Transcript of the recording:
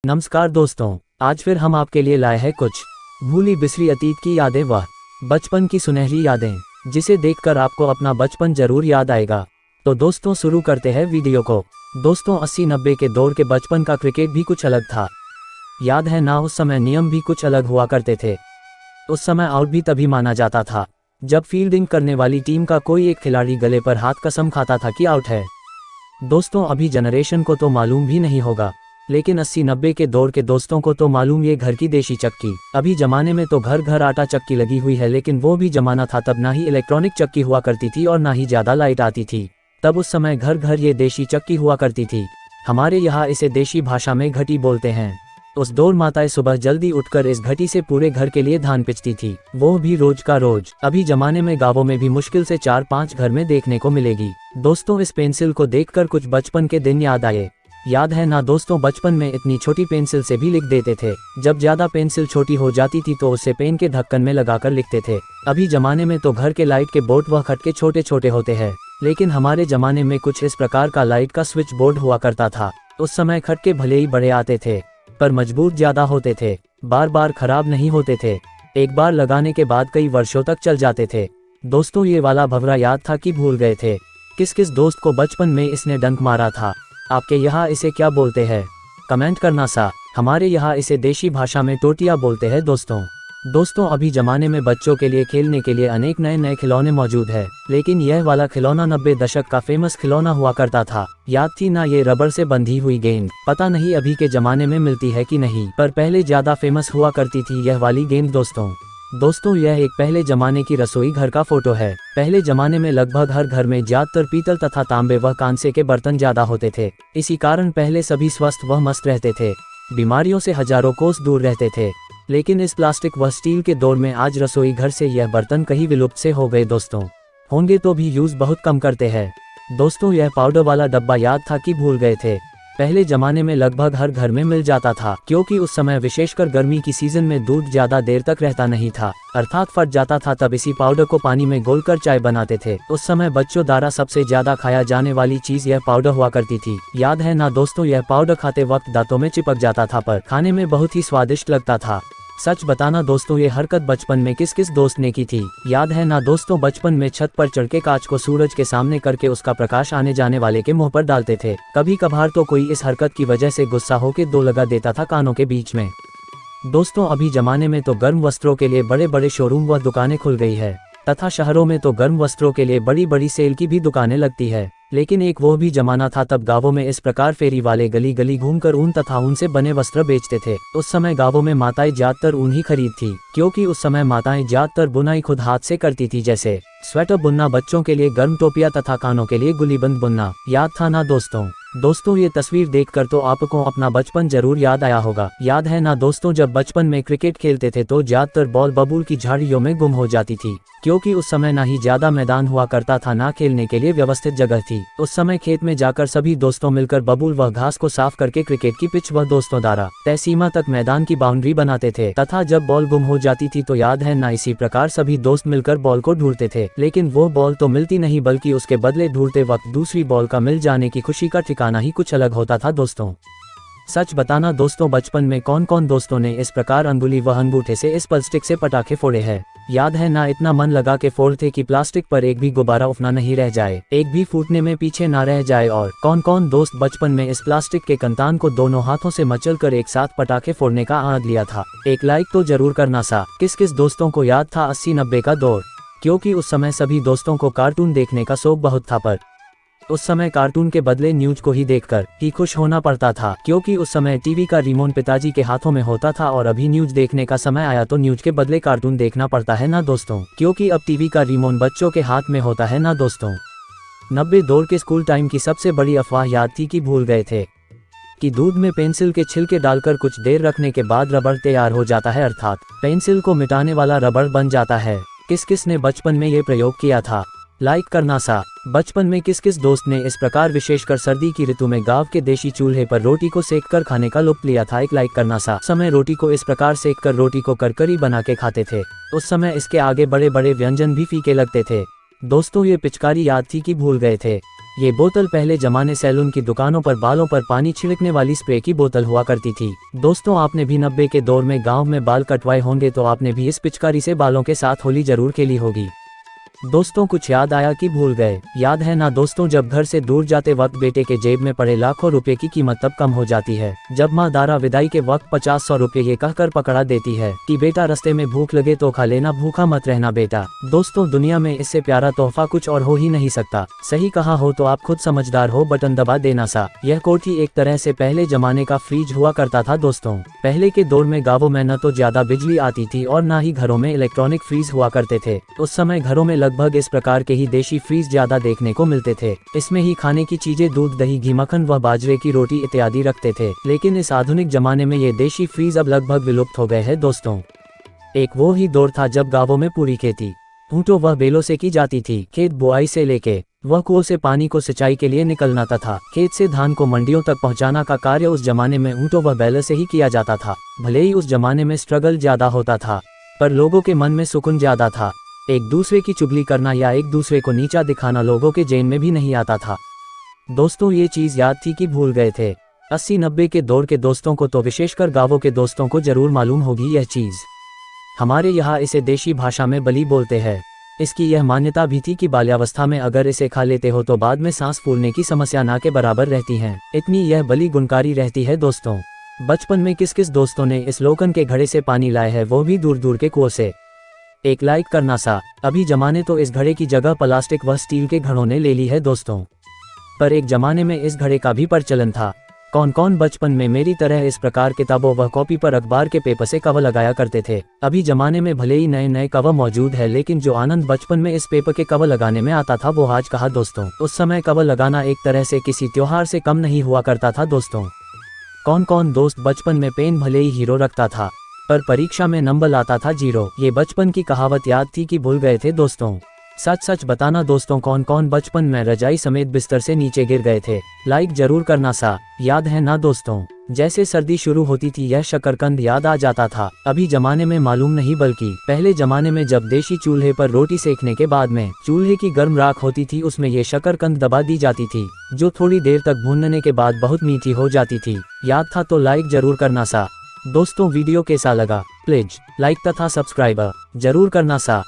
नमस्कार दोस्तों, आज फिर हम आपके लिए लाए हैं कुछ भूली बिसरी अतीत की यादें, वह बचपन की सुनहरी यादें जिसे देखकर आपको अपना बचपन जरूर याद आएगा। तो दोस्तों शुरू करते हैं वीडियो को। दोस्तों 80-90 के दौर के बचपन का क्रिकेट भी कुछ अलग था। याद है ना, उस समय नियम भी कुछ अलग हुआ करते थे। उस समय आउट भी तभी माना जाता था जब फील्डिंग करने वाली टीम का कोई एक खिलाड़ी गले पर हाथ कसम खाता था कि आउट है। दोस्तों अभी जनरेशन को तो मालूम भी नहीं होगा, लेकिन 80-90 के दौर के दोस्तों को तो मालूम, ये घर की देशी चक्की। अभी जमाने में तो घर घर आटा चक्की लगी हुई है, लेकिन वो भी जमाना था तब ना ही इलेक्ट्रॉनिक चक्की हुआ करती थी और ना ही ज्यादा लाइट आती थी। तब उस समय घर घर ये देशी चक्की हुआ करती थी। हमारे यहाँ इसे देशी भाषा में घटी बोलते हैं। उस दौर माताएं सुबह जल्दी उठकर इस घटी से पूरे घर के लिए धान पिसती थी, वो भी रोज का रोज। अभी जमाने में गांवों में भी मुश्किल से 4-5 घर में देखने को मिलेगी। दोस्तों इस पेंसिल को देखकर कुछ बचपन के दिन याद आए। याद है ना दोस्तों, बचपन में इतनी छोटी पेंसिल से भी लिख देते थे। जब ज्यादा पेंसिल छोटी हो जाती थी तो उसे पेन के ढक्कन में लगाकर लिखते थे। अभी जमाने में तो घर के लाइट के बोर्ड व खटके छोटे छोटे होते हैं, लेकिन हमारे जमाने में कुछ इस प्रकार का लाइट का स्विच बोर्ड हुआ करता था। उस समय खटके भले ही बड़े आते थे पर मजबूत ज्यादा होते थे, बार बार खराब नहीं होते थे। एक बार लगाने के बाद कई वर्षों तक चल जाते थे। दोस्तों ये वाला भंवरा याद था कि भूल गए थे? किस किस दोस्त को बचपन में इसने डंक मारा था? आपके यहाँ इसे क्या बोलते हैं? कमेंट करना सा। हमारे यहाँ इसे देशी भाषा में टोटिया बोलते हैं दोस्तों अभी जमाने में बच्चों के लिए खेलने के लिए अनेक नए नए खिलौने मौजूद है, लेकिन यह वाला खिलौना 90 दशक का फेमस खिलौना हुआ करता था। याद थी ना ये रबर से बंधी हुई गेंद? पता नहीं अभी के जमाने में मिलती है कि नहीं, पर पहले ज्यादा फेमस हुआ करती थी यह वाली गेंद। दोस्तों यह एक पहले जमाने की रसोई घर का फोटो है। पहले जमाने में लगभग हर घर में ज्यादातर पीतल तथा तांबे व कांसे के बर्तन ज्यादा होते थे। इसी कारण पहले सभी स्वस्थ व मस्त रहते थे, बीमारियों से हजारों कोस दूर रहते थे। लेकिन इस प्लास्टिक व स्टील के दौर में आज रसोई घर से यह बर्तन कहीं विलुप्त से हो गए। होंगे तो भी यूज बहुत कम करते हैं। दोस्तों यह पाउडर वाला डब्बा याद था कि भूल गए थे? पहले जमाने में लगभग हर घर में मिल जाता था, क्योंकि उस समय विशेषकर गर्मी की सीजन में दूध ज्यादा देर तक रहता नहीं था, अर्थात फट जाता था। तब इसी पाउडर को पानी में घोलकर चाय बनाते थे। उस समय बच्चों द्वारा सबसे ज्यादा खाया जाने वाली चीज यह पाउडर हुआ करती थी। याद है ना दोस्तों, यह पाउडर खाते वक्त दांतों में चिपक जाता था, पर खाने में बहुत ही स्वादिष्ट लगता था। सच बताना दोस्तों, ये हरकत बचपन में किस किस दोस्त ने की थी? याद है ना दोस्तों, बचपन में छत पर चढ़ के कांच को सूरज के सामने करके उसका प्रकाश आने जाने वाले के मुंह पर डालते थे। कभी कभार तो कोई इस हरकत की वजह से गुस्सा होकर 2 लगा देता था कानों के बीच में। दोस्तों अभी जमाने में तो गर्म वस्त्रों के लिए बड़े बड़े शोरूम व दुकानें खुल गई है, तथा शहरों में तो गर्म वस्त्रों के लिए बड़ी बड़ी सेल की भी दुकानें लगती है। लेकिन एक वो भी जमाना था तब गांवों में इस प्रकार फेरी वाले गली गली घूमकर ऊन तथा ऊन से बने वस्त्र बेचते थे। उस समय गांवों में माताएं ज्यादातर ऊन ही खरीद थी, क्योंकि उस समय माताएं ज्यादातर बुनाई खुद हाथ से करती थी, जैसे स्वेटर बुनना, बच्चों के लिए गर्म टोपियां तथा कानों के लिए गुलीबंद बुनना। याद था ना दोस्तों ये तस्वीर देखकर तो आपको अपना बचपन जरूर याद आया होगा। याद है ना दोस्तों, जब बचपन में क्रिकेट खेलते थे तो ज्यादातर बॉल बबूल की झाड़ियों में गुम हो जाती थी, क्योंकि उस समय ना ही ज्यादा मैदान हुआ करता था, ना खेलने के लिए व्यवस्थित जगह थी। उस समय खेत में जाकर सभी दोस्तों मिलकर बबूल व घास को साफ करके क्रिकेट की पिच व दोस्तों द्वारा तय सीमा तक मैदान की बाउंड्री बनाते थे, तथा जब बॉल गुम हो जाती थी तो याद है ना, इसी प्रकार सभी दोस्त मिलकर बॉल को ढूंढते थे। लेकिन वो बॉल तो मिलती नहीं, बल्कि उसके बदले ढूंढते वक्त दूसरी बॉल का मिल जाने की खुशी का ठिकाना ही कुछ अलग होता था। सच बताना दोस्तों, बचपन में कौन कौन दोस्तों ने इस प्रकार अंगुली व अंगूठे से इस प्लास्टिक से पटाखे फोड़े हैं? याद है ना, इतना मन लगा के फोड़ते कि प्लास्टिक पर एक भी गुब्बारा उफना नहीं रह जाए, एक भी फूटने में पीछे ना रह जाए। और कौन कौन दोस्त बचपन में इस प्लास्टिक के कंतान को दोनों हाथों से मचलकर एक साथ पटाखे फोड़ने का आनंद लिया था? एक लाइक तो जरूर करना सा। किस किस दोस्तों को याद था 80-90 का दौर? क्योंकि उस समय सभी दोस्तों को कार्टून देखने का शौक बहुत था, पर उस समय कार्टून के बदले न्यूज को ही देखकर ही खुश होना पड़ता था, क्योंकि उस समय टीवी का रिमोट पिताजी के हाथों में होता था। और अभी न्यूज देखने का समय आया तो न्यूज के बदले कार्टून देखना पड़ता है ना दोस्तों, क्योंकि अब टीवी का रिमोट बच्चों के हाथ में होता है ना दोस्तों। 90 दौर के स्कूल टाइम की सबसे बड़ी अफवाह याद थी कि भूल गए थे कि दूध में पेंसिल के छिलके डालकर कुछ देर रखने के बाद रबड़ तैयार हो जाता है, अर्थात पेंसिल को मिटाने वाला रबड़ बन जाता है। किस किस ने बचपन में ये प्रयोग किया था? लाइक करना सा। बचपन में किस किस दोस्त ने इस प्रकार विशेषकर सर्दी की ऋतु में गांव के देशी चूल्हे पर रोटी को सेककर खाने का लुत्फ लिया था? एक लाइक करना सा। समय रोटी को इस प्रकार सेककर रोटी को करकरी बना के खाते थे। उस समय इसके आगे बड़े बड़े व्यंजन भी फीके लगते थे। दोस्तों ये पिचकारी याद थी कि भूल गए थे? ये बोतल पहले जमाने सैलून की दुकानों पर बालों पर पानी छिड़कने वाली स्प्रे की बोतल हुआ करती थी। दोस्तों, आपने भी 90 के दौर में गांव में बाल कटवाए होंगे तो आपने भी इस पिचकारी से बालों के साथ होली जरूर खेली होगी। दोस्तों, कुछ याद आया कि भूल गए? याद है ना दोस्तों, जब घर से दूर जाते वक्त बेटे के जेब में पड़े लाखों रुपए की कीमत तब कम हो जाती है जब माँ दारा विदाई के वक्त 50-100 रुपए ये कहकर पकड़ा देती है कि बेटा रास्ते में भूख लगे तो खा लेना, भूखा मत रहना बेटा। दोस्तों, दुनिया में इससे प्यारा तोहफा कुछ और हो ही नहीं सकता। सही कहा हो तो आप खुद समझदार हो, बटन दबा देना सा। यह कोठी एक तरह से पहले जमाने का फ्रिज हुआ करता था। दोस्तों, पहले के दौर में गाँवों में न तो ज्यादा बिजली आती थी और न ही घरों में इलेक्ट्रॉनिक फ्रिज हुआ करते थे। उस समय घरों में लगभग इस प्रकार के ही देशी फ्रीज ज्यादा देखने को मिलते थे। इसमें ही खाने की चीजें दूध, दही, घी, मक्खन व बाजरे की रोटी इत्यादि रखते थे। लेकिन इस आधुनिक जमाने में ये देशी फ्रीज अब लगभग विलुप्त हो गए हैं। दोस्तों, एक वो ही दौर था जब गांवों में पूरी खेती ऊँटों व बैलों से की जाती थी। खेत बुआई से लेके वह कुओं से पानी को सिंचाई के लिए निकलना था। खेत से धान को मंडियों तक पहुंचाना का कार्य उस जमाने में ऊँटों व बैलों से ही किया जाता था। भले ही उस जमाने में स्ट्रगल ज्यादा होता था पर लोगों के मन में सुकून ज्यादा था। एक दूसरे की चुगली करना या एक दूसरे को नीचा दिखाना लोगों के जेन में भी नहीं आता था। दोस्तों, ये चीज याद थी कि भूल गए थे? 80-90 के दौर के दोस्तों को तो विशेषकर गांवों के दोस्तों को जरूर मालूम होगी यह चीज। हमारे यहाँ इसे देशी भाषा में बली बोलते हैं। इसकी यह मान्यता भी थी कि बाल्यावस्था में अगर इसे खा लेते हो तो बाद में सांस फूलने की समस्या ना के बराबर रहती है। इतनी यह बली गुणकारी रहती है। दोस्तों, बचपन में किस किस दोस्तों ने इस लोकन के घड़े से पानी लाए है, वो भी दूर दूर के कुओं से? एक लाइक करना सा। अभी जमाने तो इस घड़े की जगह प्लास्टिक व स्टील के घड़ों ने ले ली है दोस्तों, पर एक जमाने में इस घड़े का भी प्रचलन था। कौन कौन बचपन में मेरी तरह इस प्रकार किताबों व कॉपी पर अखबार के पेपर से कवर लगाया करते थे? अभी जमाने में भले ही नए नए कवर मौजूद है, लेकिन जो आनंद बचपन में इस पेपर के कवर लगाने में आता था वो आज कहाँ दोस्तों। उस समय कवर लगाना एक तरह से किसी त्योहार से कम नहीं हुआ करता था। दोस्तों, कौन कौन दोस्त बचपन में पेन भले ही हीरो रखता था पर परीक्षा में नंबर आता था 0? ये बचपन की कहावत याद थी कि भूल गए थे? दोस्तों, सच सच बताना दोस्तों, कौन कौन बचपन में रजाई समेत बिस्तर से नीचे गिर गए थे? लाइक जरूर करना सा। याद है ना दोस्तों, जैसे सर्दी शुरू होती थी यह शकरकंद याद आ जाता था। अभी जमाने में मालूम नहीं, बल्कि पहले जमाने में जब देशी चूल्हे पर रोटी सेकने के बाद में चूल्हे की गर्म राख होती थी उसमें ये शकरकंद दबा दी जाती थी जो थोड़ी देर तक भूनने के बाद बहुत मीठी हो जाती थी। याद था तो लाइक जरूर करना सा। दोस्तों, वीडियो कैसा लगा प्लीज लाइक तथा सब्सक्राइब जरूर करना सा।